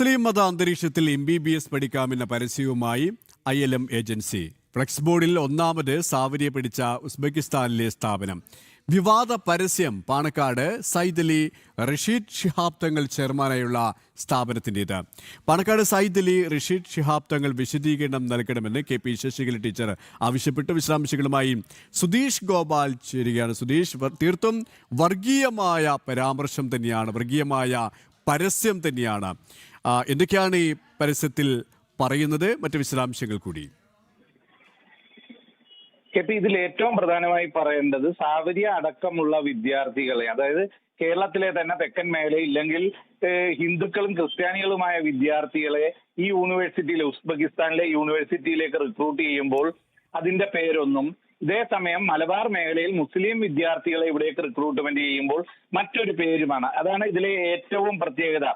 മുസ്ലിം മത അന്തരീക്ഷത്തിൽ MBBS പഠിക്കാമെന്ന പരസ്യവുമായി ILM agency. Flex ബോർഡിൽ ഒന്നാമത് സാവരിയെ പിടിച്ച ഉസ്ബെക്കിസ്ഥാനിലെ സ്ഥാപനം. വിവാദ പരസ്യം പാണക്കാട് സയ്യിദ് അലി റഷീദ് ശിഹാബ് തങ്ങൾ ചെയർമാനായുള്ള സ്ഥാപനത്തിൻ്റേത്. പാണക്കാട് സയ്യിദ് അലി റഷീദ് ശിഹാബ് തങ്ങൾ വിശദീകരണം നൽകണമെന്ന് KP ശശികല ടീച്ചർ ആവശ്യപ്പെട്ടു. വിശദാംശങ്ങളുമായി സുധീഷ് ഗോപാൽ ചേരുകയാണ്. സുധീഷ്, തീർത്തും വർഗീയമായ പരാമർശം തന്നെയാണ്, വർഗീയമായ പരസ്യം തന്നെയാണ്. എന്തൊക്കെയാണ് ഈ പരസ്യത്തിൽ പറയുന്നത്? മറ്റു വിശദാംശങ്ങൾ കൂടി. ഇതിൽ ഏറ്റവും പ്രധാനമായി പറയേണ്ടത് സാവരിയ അടക്കമുള്ള വിദ്യാർത്ഥികളെ, അതായത് കേരളത്തിലെ തന്നെ തെക്കൻ മേഖലയിൽ ഇല്ലെങ്കിൽ ഹിന്ദുക്കളും ക്രിസ്ത്യാനികളുമായ വിദ്യാർത്ഥികളെ ഈ യൂണിവേഴ്സിറ്റിയിലെ ഉസ്ബെക്കിസ്ഥാനിലെ യൂണിവേഴ്സിറ്റിയിലേക്ക് റിക്രൂട്ട് ചെയ്യുമ്പോൾ അതിന്റെ പേരൊന്നും, ഇതേസമയം മലബാർ മേഖലയിൽ മുസ്ലിം വിദ്യാർത്ഥികളെ ഇവിടേക്ക് റിക്രൂട്ട്മെന്റ് ചെയ്യുമ്പോൾ മറ്റൊരു പേരുമാണ്. അതാണ് ഇതിലെ ഏറ്റവും പ്രത്യേകത.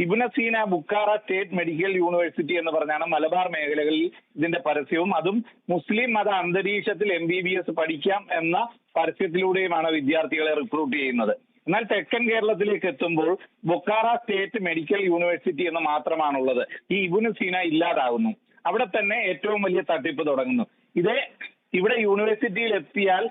Ibn Sina Bukhara state medical university എന്ന് പറഞ്ഞാണ് മലബാർ മേഖലകളിൽ ഇതിന്റെ പരസ്യവും. അതും മുസ്ലിം മത അന്തരീക്ഷത്തിൽ MBBS പഠിക്കാം എന്ന പരസ്യത്തിലൂടെയുമാണ് വിദ്യാർത്ഥികളെ റിക്രൂട്ട് ചെയ്യുന്നത്. എന്നാൽ തെക്കൻ കേരളത്തിലേക്ക് എത്തുമ്പോൾ ബുഖാറ സ്റ്റേറ്റ് മെഡിക്കൽ യൂണിവേഴ്സിറ്റി എന്ന് മാത്രമാണുള്ളത്. ഈ ഇബ്ന സീന ഇല്ലാതാകുന്നു. അവിടെ തന്നെ ഏറ്റവും വലിയ തട്ടിപ്പ് തുടങ്ങുന്നു. ഇവിടെ യൂണിവേഴ്സിറ്റിയിൽ എത്തിയാൽ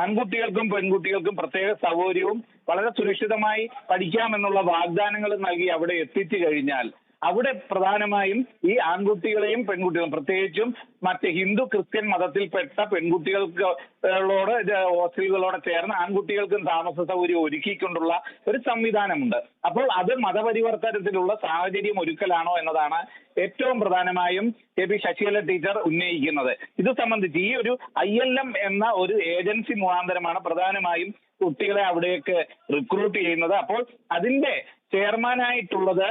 ആൺകുട്ടികൾക്കും പെൺകുട്ടികൾക്കും പ്രത്യേക സൗകര്യവും വളരെ സുരക്ഷിതമായി പഠിക്കാമെന്നുള്ള വാഗ്ദാനങ്ങൾ നൽകി അവിടെ എത്തിച്ചു കഴിഞ്ഞാൽ അവിടെ പ്രധാനമായും ഈ ആൺകുട്ടികളെയും പെൺകുട്ടികളും, പ്രത്യേകിച്ചും മറ്റ് ഹിന്ദു ക്രിസ്ത്യൻ മതത്തിൽപ്പെട്ട പെൺകുട്ടികളോട് ഹോസ്റ്റലുകളോട് ചേർന്ന് ആൺകുട്ടികൾക്കും താമസ സൗകര്യം ഒരുക്കിക്കൊണ്ടുള്ള ഒരു സംവിധാനമുണ്ട്. അപ്പോൾ അത് മതപരിവർത്തനത്തിലുള്ള സാഹചര്യം ഒരുക്കലാണോ എന്നതാണ് ഏറ്റവും പ്രധാനമായും KP ശശികല ടീച്ചർ ഉന്നയിക്കുന്നത്. ഇത് സംബന്ധിച്ച് ഈ ഒരു ILM എന്ന ഒരു ഏജൻസി മുഖാന്തരമാണ് പ്രധാനമായും കുട്ടികളെ അവിടേക്ക് റിക്രൂട്ട് ചെയ്യുന്നത്. അപ്പോൾ അതിന്റെ ചെയർമാനായിട്ടുള്ളത്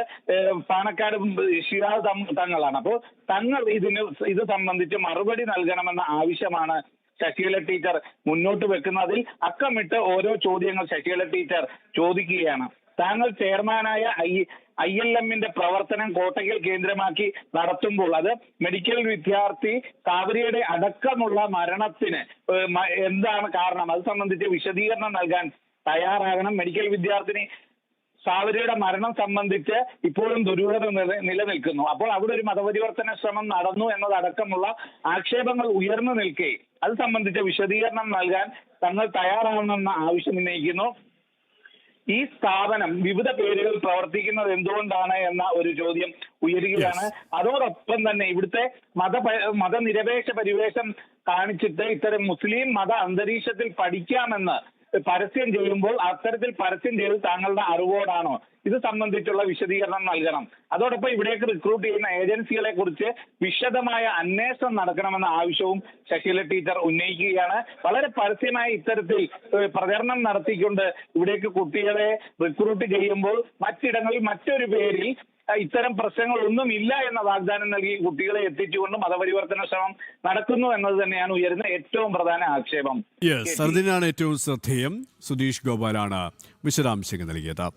പാണക്കാട് ശിഹാബ് തങ്ങളാണ്. അപ്പോൾ തങ്ങൾ ഇത് സംബന്ധിച്ച് മറുപടി നൽകണമെന്ന ആവശ്യമാണ് ശശികല ടീച്ചർ മുന്നോട്ട് വെക്കുന്നതിൽ അക്കമിട്ട് ഓരോ ചോദ്യങ്ങൾ ശശികല ടീച്ചർ ചോദിക്കുകയാണ്. താങ്കൾ ചെയർമാനായ ILMന്റെ പ്രവർത്തനം കോട്ടയ്ക്കൽ കേന്ദ്രമാക്കി നടത്തുമ്പോൾ അത് മെഡിക്കൽ വിദ്യാർത്ഥി സാവരിയുടെ അടക്കമുള്ള മരണത്തിന് എന്താണ് കാരണം, അത് സംബന്ധിച്ച് വിശദീകരണം നൽകാൻ തയ്യാറാകണം. മെഡിക്കൽ വിദ്യാർത്ഥിനി സാവരിയുടെ മരണം സംബന്ധിച്ച് ഇപ്പോഴും ദുരൂഹത നിലനിൽക്കുന്നു. അപ്പോൾ അവിടെ ഒരു മതപരിവർത്തന ശ്രമം നടന്നു എന്നതടക്കമുള്ള ആക്ഷേപങ്ങൾ ഉയർന്നു നിൽക്കെ അത് സംബന്ധിച്ച വിശദീകരണം നൽകാൻ തങ്ങൾ തയ്യാറാകണമെന്ന ആവശ്യം ഉന്നയിക്കുന്നു. ഈ സ്ഥാപനം വിവിധ പേരുകൾ പ്രവർത്തിക്കുന്നത് എന്തുകൊണ്ടാണ് എന്ന ഒരു ചോദ്യം ഉയരുകയാണ്. അതോടൊപ്പം തന്നെ ഇവിടുത്തെ മതനിരപേക്ഷ പരിവേഷം കാണിച്ചിട്ട് ഇത്തരം മുസ്ലിം മത അന്തരീക്ഷത്തിൽ പഠിക്കാമെന്ന് പരസ്യം ചെയ്യുമ്പോൾ അത്തരത്തിൽ പരസ്യം ചെയ്ത് താങ്കളുടെ അറിവോടാണോ, ഇത് സംബന്ധിച്ചുള്ള വിശദീകരണം നൽകണം. അതോടൊപ്പം ഇവിടേക്ക് റിക്രൂട്ട് ചെയ്യുന്ന ഏജൻസികളെ കുറിച്ച് വിശദമായ അന്വേഷണം നടക്കണമെന്ന ആവശ്യവും ശശികല ടീച്ചർ ഉന്നയിക്കുകയാണ്. വളരെ പരസ്യമായി ഇത്തരത്തിൽ പ്രചരണം നടത്തിക്കൊണ്ട് ഇവിടേക്ക് കുട്ടികളെ റിക്രൂട്ട് ചെയ്യുമ്പോൾ മറ്റിടങ്ങളിൽ മറ്റൊരു പേരിൽ ഇത്തരം പ്രശ്നങ്ങളൊന്നും ഇല്ല എന്ന വാഗ്ദാനം നൽകി കുട്ടികളെ എത്തിച്ചുകൊണ്ട് മതപരിവർത്തന ശ്രമം നടക്കുന്നു എന്നത് തന്നെയാണ് ഉയരുന്ന ഏറ്റവും പ്രധാന ആക്ഷേപം. അതിനാണ് ഏറ്റവും ശ്രദ്ധേയം. സുധീഷ് ഗോപാലാണ് വിശദാംശങ്ങൾ നൽകിയത്.